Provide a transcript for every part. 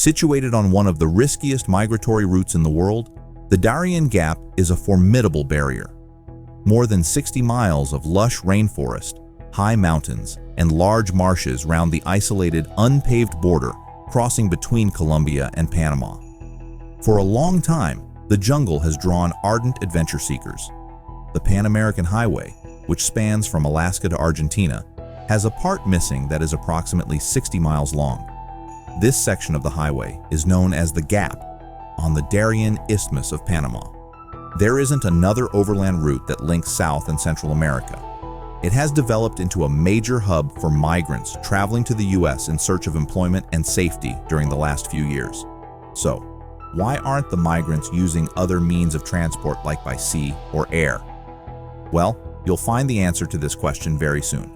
Situated on one of the riskiest migratory routes in the world, the Darien Gap is a formidable barrier. More than 60 miles of lush rainforest, high mountains, and large marshes round the isolated, unpaved border crossing between Colombia and Panama. For a long time, the jungle has drawn ardent adventure seekers. The Pan American Highway, which spans from Alaska to Argentina, has a part missing that is approximately 60 miles long. This section of the highway is known as the Gap on the Darien Isthmus of Panama. There isn't another overland route that links South and Central America. It has developed into a major hub for migrants traveling to the U.S. in search of employment and safety during the last few years. So, why aren't the migrants using other means of transport like by sea or air? Well, you'll find the answer to this question very soon.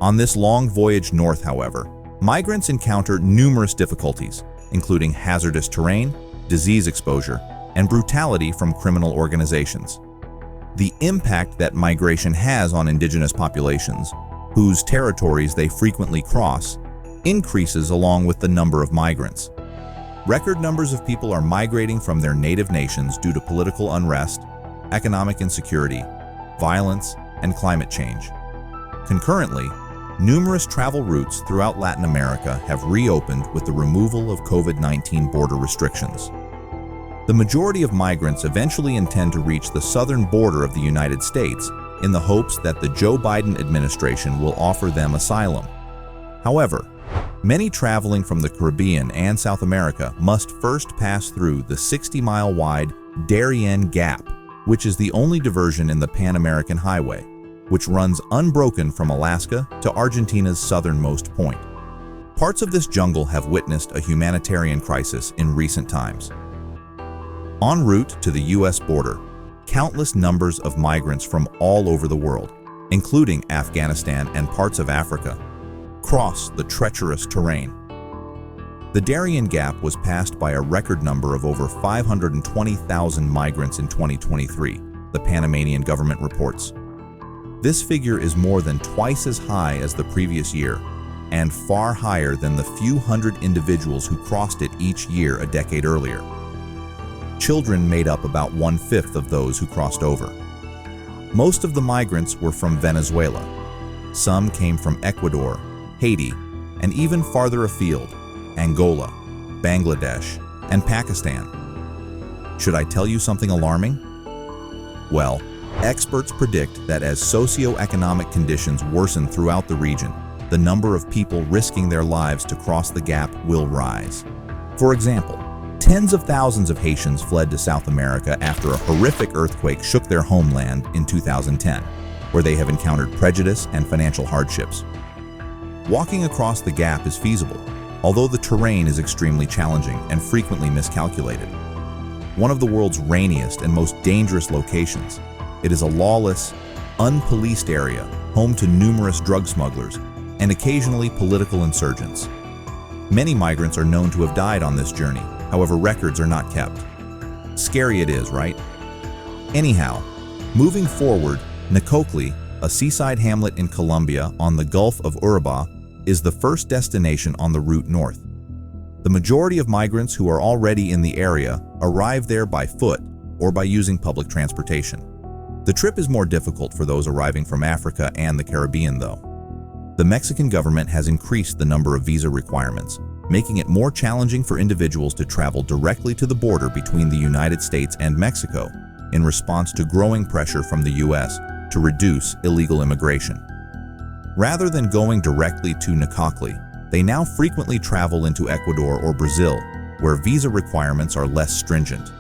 On this long voyage north, however, migrants encounter numerous difficulties, including hazardous terrain, disease exposure, and brutality from criminal organizations. The impact that migration has on indigenous populations, whose territories they frequently cross, increases along with the number of migrants. Record numbers of people are migrating from their native nations due to political unrest, economic insecurity, violence, and climate change. Concurrently, numerous travel routes throughout Latin America have reopened with the removal of COVID-19 border restrictions. The majority of migrants eventually intend to reach the southern border of the United States in the hopes that the Joe Biden administration will offer them asylum. However, many traveling from the Caribbean and South America must first pass through the 60-mile-wide Darien Gap, which is the only diversion in the Pan American Highway, which runs unbroken from Alaska to Argentina's southernmost point. Parts of this jungle have witnessed a humanitarian crisis in recent times. En route to the U.S. border, countless numbers of migrants from all over the world, including Afghanistan and parts of Africa, cross the treacherous terrain. The Darien Gap was passed by a record number of over 520,000 migrants in 2023, the Panamanian government reports. This figure is more than twice as high as the previous year, and far higher than the few hundred individuals who crossed it each year a decade earlier. Children made up about 1/5 of those who crossed over. Most of the migrants were from Venezuela. Some came from Ecuador, Haiti, and even farther afield, Angola, Bangladesh, and Pakistan. Should I tell you something alarming? Well, experts predict that as socioeconomic conditions worsen throughout the region, the number of people risking their lives to cross the gap will rise. For example, tens of thousands of Haitians fled to South America after a horrific earthquake shook their homeland in 2010, where they have encountered prejudice and financial hardships. Walking across the gap is feasible, although the terrain is extremely challenging and frequently miscalculated. One of the world's rainiest and most dangerous locations, it is a lawless, unpoliced area home to numerous drug smugglers and occasionally political insurgents. Many migrants are known to have died on this journey, however records are not kept. Scary it is, right? Anyhow, moving forward, Nicoclí, a seaside hamlet in Colombia on the Gulf of Urabá, is the first destination on the route north. The majority of migrants who are already in the area arrive there by foot or by using public transportation. The trip is more difficult for those arriving from Africa and the Caribbean, though. The Mexican government has increased the number of visa requirements, making it more challenging for individuals to travel directly to the border between the United States and Mexico in response to growing pressure from the U.S. to reduce illegal immigration. Rather than going directly to Nicoclí, they now frequently travel into Ecuador or Brazil, where visa requirements are less stringent.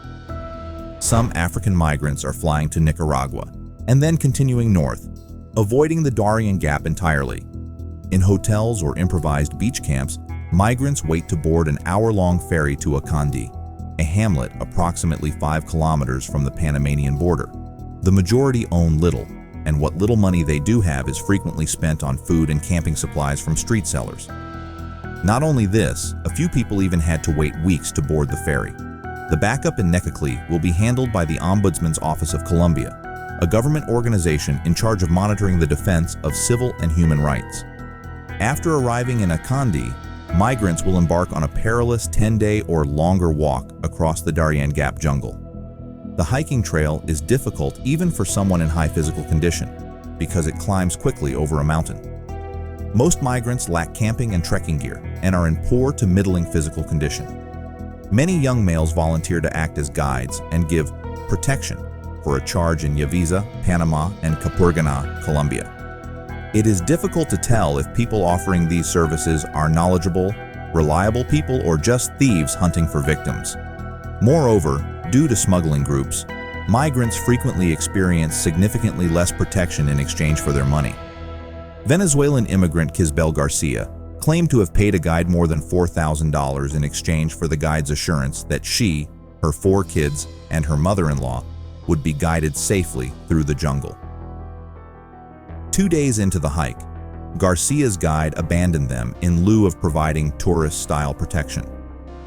Some African migrants are flying to Nicaragua and then continuing north, avoiding the Darien Gap entirely. In hotels or improvised beach camps, migrants wait to board an hour-long ferry to Akandi, a hamlet approximately 5 kilometers from the Panamanian border. The majority own little, and what little money they do have is frequently spent on food and camping supplies from street sellers. Not only this, a few people even had to wait weeks to board the ferry. The backup in Nicoclí will be handled by the Ombudsman's Office of Colombia, a government organization in charge of monitoring the defense of civil and human rights. After arriving in Akandi, migrants will embark on a perilous 10-day or longer walk across the Darien Gap jungle. The hiking trail is difficult even for someone in high physical condition because it climbs quickly over a mountain. Most migrants lack camping and trekking gear and are in poor to middling physical condition. Many young males volunteer to act as guides and give protection for a charge in Yaviza, Panama, and Capurganá, Colombia. It is difficult to tell if people offering these services are knowledgeable, reliable people, or just thieves hunting for victims. Moreover, due to smuggling groups, migrants frequently experience significantly less protection in exchange for their money. Venezuelan immigrant Kisbel Garcia claimed to have paid a guide more than $4,000 in exchange for the guide's assurance that she, her 4 kids, and her mother-in-law would be guided safely through the jungle. 2 days into the hike, Garcia's guide abandoned them in lieu of providing tourist-style protection.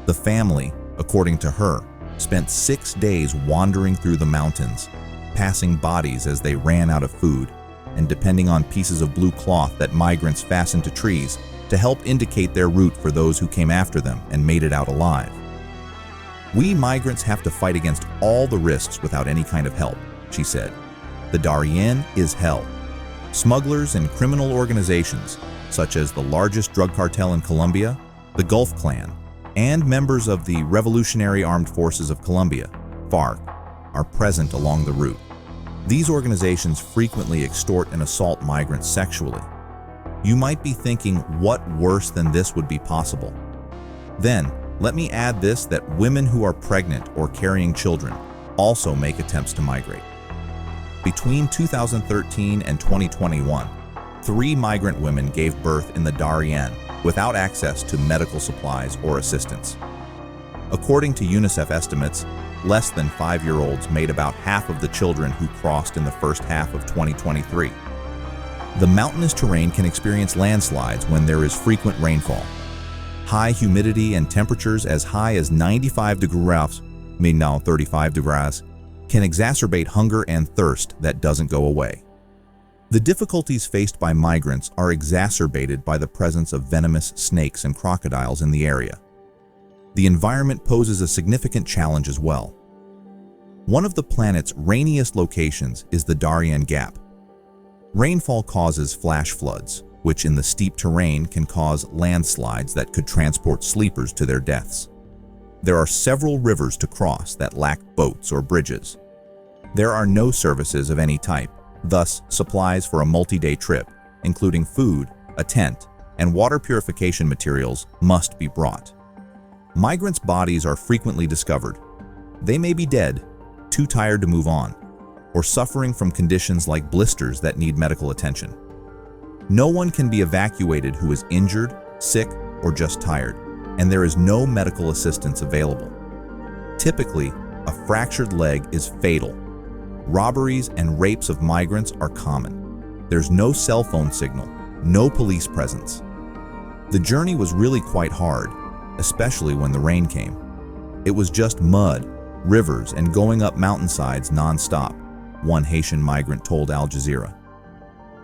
The family, according to her, spent 6 days wandering through the mountains, passing bodies as they ran out of food, and depending on pieces of blue cloth that migrants fastened to trees to help indicate their route for those who came after them and made it out alive. "We migrants have to fight against all the risks without any kind of help," she said. "The Darien is hell. Smugglers and criminal organizations, such as the largest drug cartel in Colombia, the Gulf Clan, and members of the Revolutionary Armed Forces of Colombia, FARC, are present along the route. These organizations frequently extort and assault migrants sexually. You might be thinking, what worse than this would be possible? Then, let me add this, that women who are pregnant or carrying children also make attempts to migrate. Between 2013 and 2021, 3 migrant women gave birth in the Darien without access to medical supplies or assistance. According to UNICEF estimates, less than 5-year-olds made about half of the children who crossed in the first half of 2023. The mountainous terrain can experience landslides when there is frequent rainfall. High humidity and temperatures as high as 95 degrees, now 35 degrees, can exacerbate hunger and thirst that doesn't go away. The difficulties faced by migrants are exacerbated by the presence of venomous snakes and crocodiles in the area. The environment poses a significant challenge as well. One of the planet's rainiest locations is the Darien Gap. Rainfall causes flash floods, which in the steep terrain can cause landslides that could transport sleepers to their deaths. There are several rivers to cross that lack boats or bridges. There are no services of any type, thus supplies for a multi-day trip, including food, a tent, and water purification materials must be brought. Migrants' bodies are frequently discovered. They may be dead, too tired to move on, or suffering from conditions like blisters that need medical attention. No one can be evacuated who is injured, sick, or just tired, and there is no medical assistance available. Typically, a fractured leg is fatal. Robberies and rapes of migrants are common. There's no cell phone signal, no police presence. The journey was really quite hard, especially when the rain came. It was just mud, rivers, and going up mountainsides non-stop, one Haitian migrant told Al Jazeera.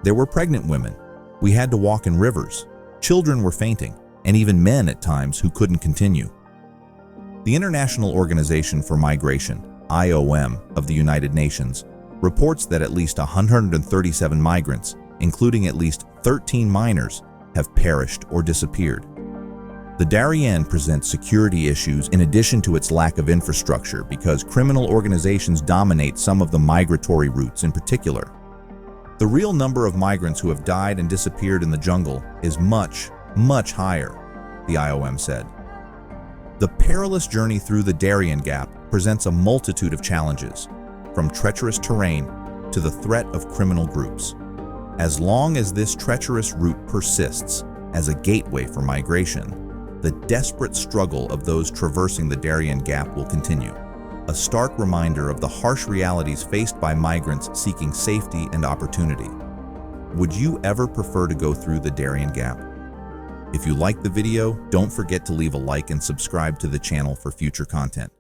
There were pregnant women. We had to walk in rivers. Children were fainting, and even men at times who couldn't continue. The International Organization for Migration, IOM, of the United Nations, reports that at least 137 migrants, including at least 13 minors, have perished or disappeared. The Darien presents security issues in addition to its lack of infrastructure because criminal organizations dominate some of the migratory routes in particular. The real number of migrants who have died and disappeared in the jungle is much, much higher, the IOM said. The perilous journey through the Darien Gap presents a multitude of challenges, from treacherous terrain to the threat of criminal groups. As long as this treacherous route persists as a gateway for migration, the desperate struggle of those traversing the Darien Gap will continue, a stark reminder of the harsh realities faced by migrants seeking safety and opportunity. Would you ever prefer to go through the Darien Gap? If you liked the video, don't forget to leave a like and subscribe to the channel for future content.